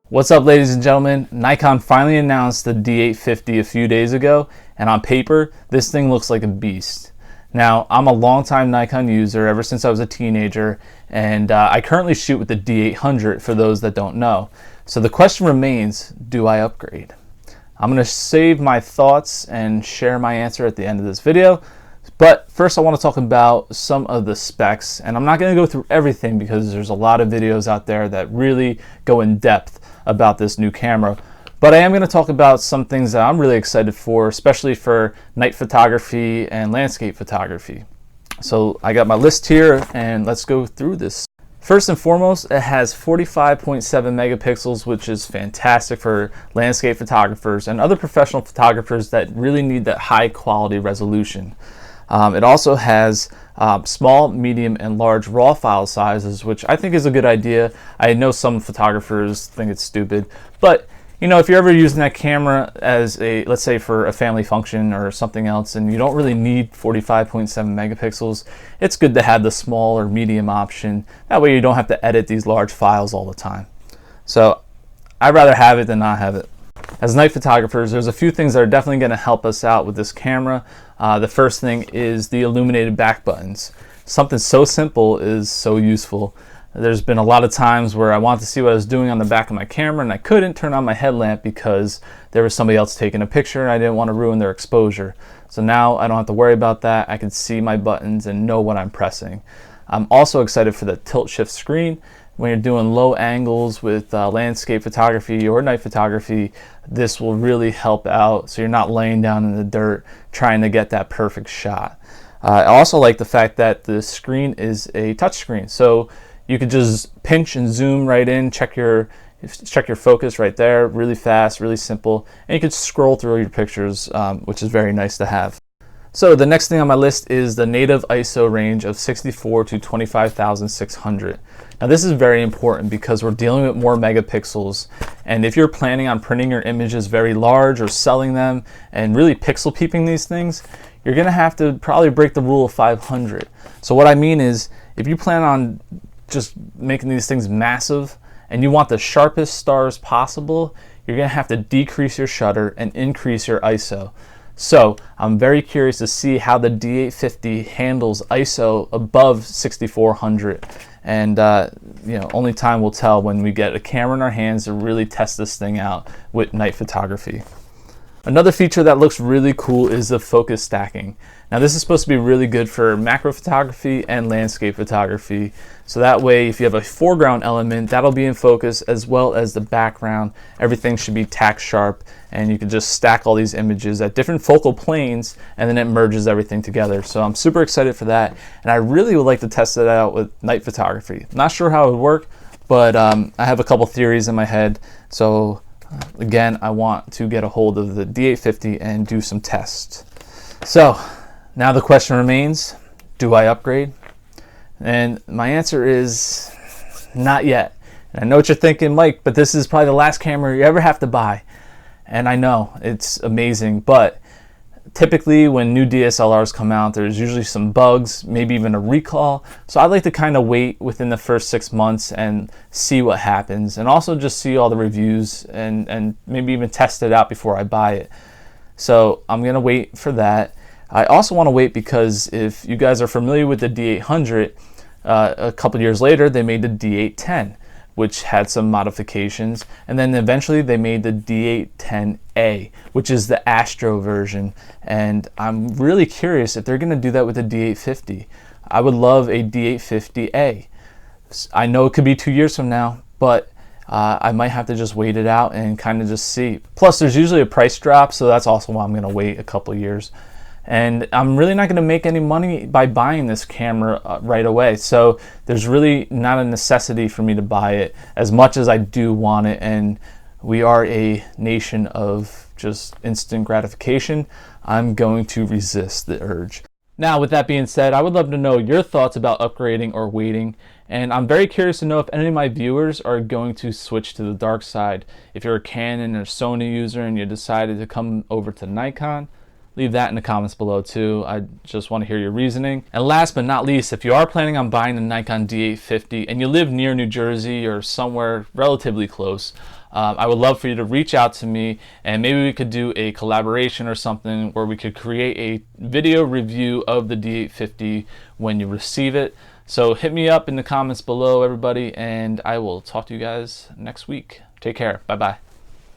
What's up, ladies and gentlemen? Nikon finally announced the D850 a few days ago, and on paper, this thing looks like a beast. Now, I'm a longtime Nikon user ever since I was a teenager, and I currently shoot with the D800 for those that don't know. So the question remains, do I upgrade? I'm going to save my thoughts and share my answer at the end of this video. But first I want to talk about some of the specs, and I'm not going to go through everything because there's a lot of videos out there that really go in depth about this new camera. But I am going to talk about some things that I'm really excited for, especially for night photography and landscape photography. So I got my list here and let's go through this. First and foremost, it has 45.7 megapixels, which is fantastic for landscape photographers and other professional photographers that really need that high quality resolution. It also has small, medium, and large raw file sizes, which I think is a good idea. I know some photographers think it's stupid, but you know, if you're ever using that camera as a, let's say for a family function or something else, and you don't really need 45.7 megapixels, it's good to have the small or medium option. That way you don't have to edit these large files all the time. So I'd rather have it than not have it. As night photographers, there's a few things that are definitely going to help us out with this camera. The first thing is the illuminated back buttons. Something so simple is so useful. There's been a lot of times where I wanted to see what I was doing on the back of my camera and I couldn't turn on my headlamp because there was somebody else taking a picture and I didn't want to ruin their exposure. So now I don't have to worry about that. I can see my buttons and know what I'm pressing. I'm also excited for the tilt shift screen. When you're doing low angles with landscape photography or night photography, this will really help out so you're not laying down in the dirt trying to get that perfect shot. I also like the fact that the screen is a touch screen, so you could just pinch and zoom right in, check your focus right there, really fast, really simple, and you could scroll through your pictures, which is very nice to have. So the next thing on my list is the native ISO range of 64 to 25,600. Now this is very important because we're dealing with more megapixels, and if you're planning on printing your images very large or selling them and really pixel peeping these things, you're gonna have to probably break the rule of 500. So what I mean is, if you plan on just making these things massive and you want the sharpest stars possible, you're gonna have to decrease your shutter and increase your ISO. So I'm very curious to see how the D850 handles ISO above 6400, and you know, only time will tell when we get a camera in our hands to really test this thing out with night photography. Another feature that looks really cool is the focus stacking. Now this is supposed to be really good for macro photography and landscape photography. So that way, if you have a foreground element, that'll be in focus, as well as the background. Everything should be tack sharp, and you can just stack all these images at different focal planes, and then it merges everything together. So I'm super excited for that, and I really would like to test it out with night photography. Not sure how it would work, but I have a couple theories in my head. So again, I want to get a hold of the D850 and do some tests. So now the question remains, do I upgrade? And my answer is not yet. And I know what you're thinking, Mike, but this is probably the last camera you ever have to buy. And I know it's amazing, but typically when new DSLRs come out, there's usually some bugs, maybe even a recall. So I'd like to kind of wait within the first 6 months and see what happens, and also just see all the reviews and maybe even test it out before I buy it. So I'm gonna wait for that. I also want to wait because if you guys are familiar with the D800, a couple years later they made the D810, which had some modifications, and then eventually they made the D810A, which is the Astro version, and I'm really curious if they're going to do that with the D850. I would love a D850A. I know it could be 2 years from now, but I might have to just wait it out and kind of just see. Plus there's usually a price drop, so that's also why I'm going to wait a couple years. And I'm really not going to make any money by buying this camera right away. So there's really not a necessity for me to buy it as much as I do want it. And we are a nation of just instant gratification. I'm going to resist the urge. Now, with that being said, I would love to know your thoughts about upgrading or waiting. And I'm very curious to know if any of my viewers are going to switch to the dark side. If you're a Canon or Sony user and you decided to come over to Nikon, leave that in the comments below too. I just want to hear your reasoning. And last but not least, if you are planning on buying the Nikon D850 and you live near New Jersey or somewhere relatively close, I would love for you to reach out to me, and maybe we could do a collaboration or something where we could create a video review of the D850 when you receive it. So hit me up in the comments below, everybody, and I will talk to you guys next week. Take care. Bye-bye.